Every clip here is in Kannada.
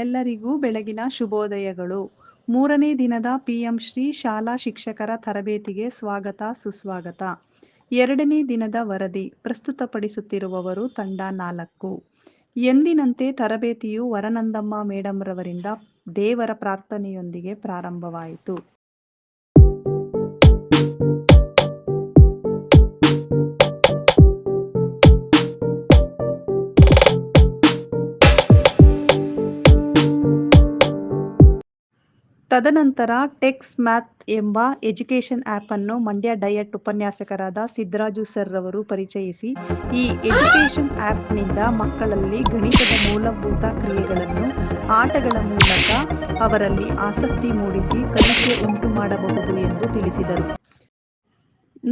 ಎಲ್ಲರಿಗೂ ಬೆಳಗಿನ ಶುಭೋದಯಗಳು. 3ನೇ ದಿನದ ಪಿಎಂ ಶ್ರೀ ಶಾಲಾ ಶಿಕ್ಷಕರ ತರಬೇತಿಗೆ ಸ್ವಾಗತ ಸುಸ್ವಾಗತ. 2ನೇ ದಿನದ ವರದಿ ಪ್ರಸ್ತುತಪಡಿಸುತ್ತಿರುವವರು ತಂಡ 4. ಎಂದಿನಂತೆ ತರಬೇತಿಯು ವರನಂದಮ್ಮ ಮೇಡಂರವರಿಂದ ದೇವರ ಪ್ರಾರ್ಥನೆಯೊಂದಿಗೆ ಪ್ರಾರಂಭವಾಯಿತು. ತದನಂತರ ಟೆಕ್ಸ್ ಮ್ಯಾಥ್ ಎಂಬ ಎಜುಕೇಷನ್ ಆ್ಯಪ್ ಅನ್ನು ಮಂಡ್ಯ ಡಯಟ್ ಉಪನ್ಯಾಸಕರಾದ ಸಿದ್ದರಾಜು ಸರ್ ರವರು ಪರಿಚಯಿಸಿ, ಈ ಎಜುಕೇಷನ್ ಆ್ಯಪ್ನಿಂದ ಮಕ್ಕಳಲ್ಲಿ ಗಣಿತದ ಮೂಲಭೂತ ಕ್ರಿಯೆಗಳನ್ನು ಆಟಗಳ ಮೂಲಕ ಅವರಲ್ಲಿ ಆಸಕ್ತಿ ಮೂಡಿಸಿ ಕಲಿಕೆ ಉಂಟು ಮಾಡಬಹುದು ಎಂದು ತಿಳಿಸಿದರು.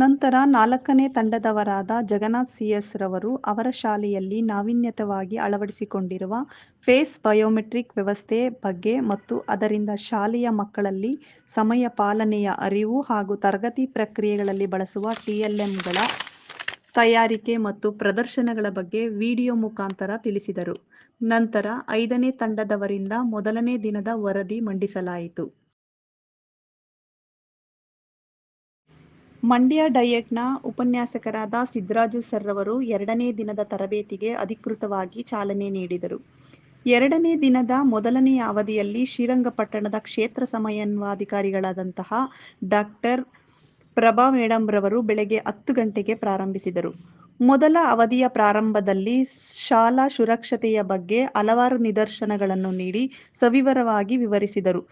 ನಂತರ 4ನೇ ತಂಡದವರಾದ ಜಗನ್ನಾಥ್ CS ರವರು ಅವರ ಶಾಲೆಯಲ್ಲಿ ನಾವೀನ್ಯತವಾಗಿ ಅಳವಡಿಸಿಕೊಂಡಿರುವ ಫೇಸ್ ಬಯೋಮೆಟ್ರಿಕ್ ವ್ಯವಸ್ಥೆ ಬಗ್ಗೆ ಮತ್ತು ಅದರಿಂದ ಶಾಲೆಯ ಮಕ್ಕಳಲ್ಲಿ ಸಮಯ ಪಾಲನೆಯ ಅರಿವು ಹಾಗೂ ತರಗತಿ ಪ್ರಕ್ರಿಯೆಗಳಲ್ಲಿ ಬಳಸುವ TLMಗಳ ತಯಾರಿಕೆ ಮತ್ತು ಪ್ರದರ್ಶನಗಳ ಬಗ್ಗೆ ವಿಡಿಯೋ ಮುಖಾಂತರ ತಿಳಿಸಿದರು. ನಂತರ 5ನೇ ತಂಡದವರಿಂದ ಮೊದಲನೇ ದಿನದ ವರದಿ ಮಂಡಿಸಲಾಯಿತು. ಮಂಡ್ಯ ಡಯಟ್ನ ಉಪನ್ಯಾಸಕರಾದ ಸಿದ್ದರಾಜು ಸರ್ ರವರು 2ನೇ ದಿನದ ತರಬೇತಿಗೆ ಅಧಿಕೃತವಾಗಿ ಚಾಲನೆ ನೀಡಿದರು. 2ನೇ ದಿನದ ಮೊದಲನೆಯ ಅವಧಿಯಲ್ಲಿ ಶ್ರೀರಂಗಪಟ್ಟಣದ ಕ್ಷೇತ್ರ ಸಮನ್ವಯಾಧಿಕಾರಿಗಳಾದಂತಹ ಡಾ. ಪ್ರಭಾ ಮೇಡಂರವರು ಬೆಳಗ್ಗೆ 10 ಗಂಟೆಗೆ ಪ್ರಾರಂಭಿಸಿದರು. ಮೊದಲ ಅವಧಿಯ ಪ್ರಾರಂಭದಲ್ಲಿ ಶಾಲಾ ಸುರಕ್ಷತೆಯ ಬಗ್ಗೆ ಹಲವಾರು ನಿದರ್ಶನಗಳನ್ನು ನೀಡಿ ಸವಿವರವಾಗಿ ವಿವರಿಸಿದರು.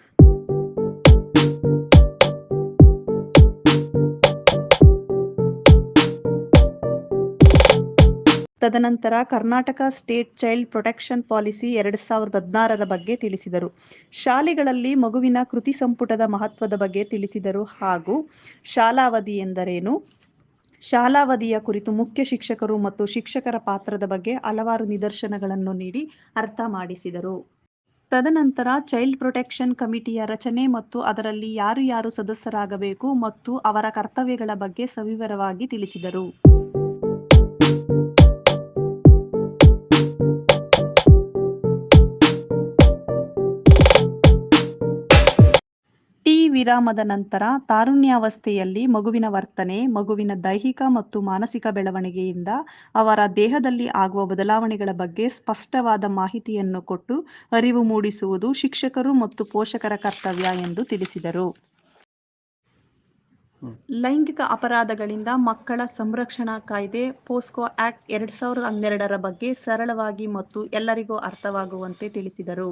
ತದನಂತರ Karnataka state child protection policy 2016ರ ಬಗ್ಗೆ ತಿಳಿಸಿದರು. ಶಾಲೆಗಳಲ್ಲಿ ಮಗುವಿನ ಕೃತಿ ಸಂಪುಟದ ಮಹತ್ವದ ಬಗ್ಗೆ ತಿಳಿಸಿದರು ಹಾಗೂ ಶಾಲಾವಧಿ ಎಂದರೇನು, ಶಾಲಾವಧಿಯ ಕುರಿತು ಮುಖ್ಯ ಶಿಕ್ಷಕರು ಮತ್ತು ಶಿಕ್ಷಕರ ಪಾತ್ರದ ಬಗ್ಗೆ ಹಲವಾರು ನಿದರ್ಶನಗಳನ್ನು ನೀಡಿ ಅರ್ಥ ಮಾಡಿಸಿದರು. ತದನಂತರ ಚೈಲ್ಡ್ ಪ್ರೊಟೆಕ್ಷನ್ ಕಮಿಟಿಯ ರಚನೆ ಮತ್ತು ಅದರಲ್ಲಿ ಯಾರು ಸದಸ್ಯರಾಗಬೇಕು ಮತ್ತು ಅವರ ಕರ್ತವ್ಯಗಳ ಬಗ್ಗೆ ಸವಿವರವಾಗಿ ತಿಳಿಸಿದರು. ವಿರಾಮದ ನಂತರ ತಾರುಣ್ಯಾವಸ್ಥೆಯಲ್ಲಿ ಮಗುವಿನ ವರ್ತನೆ, ಮಗುವಿನ ದೈಹಿಕ ಮತ್ತು ಮಾನಸಿಕ ಬೆಳವಣಿಗೆಯಿಂದ ಅವರ ದೇಹದಲ್ಲಿ ಆಗುವ ಬದಲಾವಣೆಗಳ ಬಗ್ಗೆ ಸ್ಪಷ್ಟವಾದ ಮಾಹಿತಿಯನ್ನು ಕೊಟ್ಟು ಅರಿವು ಮೂಡಿಸುವುದು ಶಿಕ್ಷಕರು ಮತ್ತು ಪೋಷಕರ ಕರ್ತವ್ಯ ಎಂದು ತಿಳಿಸಿದರು. ಲೈಂಗಿಕ ಅಪರಾಧಗಳಿಂದ ಮಕ್ಕಳ ಸಂರಕ್ಷಣಾ ಕಾಯ್ದೆ ಪೋಸ್ಕೋ ಆಕ್ಟ್ 2012ರ ಬಗ್ಗೆ ಸರಳವಾಗಿ ಮತ್ತು ಎಲ್ಲರಿಗೂ ಅರ್ಥವಾಗುವಂತೆ ತಿಳಿಸಿದರು.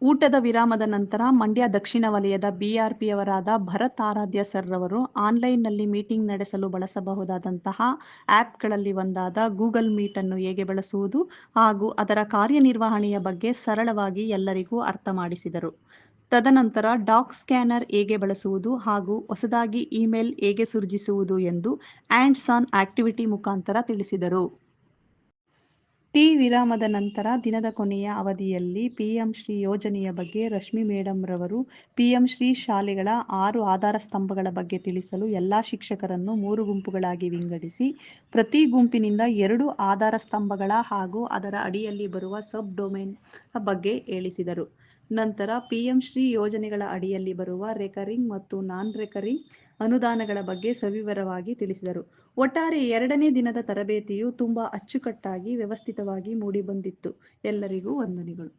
ಊಟದ ವಿರಾಮದ ನಂತರ ಮಂಡ್ಯ ದಕ್ಷಿಣ ವಲಯದ BRPಯವರಾದ ಭರತ್ ಆರಾಧ್ಯ ಸರ್ ರವರು ಆನ್ಲೈನ್ನಲ್ಲಿ ಮೀಟಿಂಗ್ ನಡೆಸಲು ಬಳಸಬಹುದಾದಂತಹ ಆ್ಯಪ್ಗಳಲ್ಲಿ ಒಂದಾದ ಗೂಗಲ್ ಮೀಟ್ ಅನ್ನು ಹೇಗೆ ಬಳಸುವುದು ಹಾಗೂ ಅದರ ಕಾರ್ಯನಿರ್ವಹಣೆಯ ಬಗ್ಗೆ ಸರಳವಾಗಿ ಎಲ್ಲರಿಗೂ ಅರ್ಥ ಮಾಡಿಸಿದರು. ತದನಂತರ ಡಾಕ್ ಸ್ಕ್ಯಾನರ್ ಹೇಗೆ ಬಳಸುವುದು ಹಾಗೂ ಹೊಸದಾಗಿ ಇಮೇಲ್ ಹೇಗೆ ಸೃಜಿಸುವುದು ಎಂದು ಹ್ಯಾಂಡ್ಸ್ ಆನ್ ಆಕ್ಟಿವಿಟಿ ಮುಖಾಂತರ ತಿಳಿಸಿದರು. ವಿರಾಮದ ನಂತರ ದಿನದ ಕೊನೆಯ ಅವಧಿಯಲ್ಲಿ ಪಿಎಂ ಶ್ರೀ ಯೋಜನೆಯ ಬಗ್ಗೆ ರಶ್ಮಿ ಮೇಡಂರವರು ಪಿಎಂ ಶ್ರೀ ಶಾಲೆಗಳ 6 ಆಧಾರ ಸ್ತಂಭಗಳ ಬಗ್ಗೆ ತಿಳಿಸಲು ಎಲ್ಲಾ ಶಿಕ್ಷಕರನ್ನು 3 ಗುಂಪುಗಳಾಗಿ ವಿಂಗಡಿಸಿ ಪ್ರತಿ ಗುಂಪಿನಿಂದ 2 ಆಧಾರ ಸ್ತಂಭಗಳ ಹಾಗೂ ಅದರ ಅಡಿಯಲ್ಲಿ ಬರುವ ಸಬ್ ಡೊಮೇನ್ ಬಗ್ಗೆ ಹೇಳಿಸಿದರು. ನಂತರ ಪಿಎಂ ಶ್ರೀ ಯೋಜನೆಗಳ ಅಡಿಯಲ್ಲಿ ಬರುವ ರೆಕರಿಂಗ್ ಮತ್ತು ನಾನ್ ರೆಕರಿಂಗ್ ಅನುದಾನಗಳ ಬಗ್ಗೆ ಸವಿವರವಾಗಿ ತಿಳಿಸಿದರು. ಒಟ್ಟಾರೆ 2ನೇ ದಿನದ ತರಬೇತಿಯು ತುಂಬಾ ಅಚ್ಚುಕಟ್ಟಾಗಿ ವ್ಯವಸ್ಥಿತವಾಗಿ ಮೂಡಿಬಂದಿತ್ತು. ಎಲ್ಲರಿಗೂ ವಂದನೆಗಳು.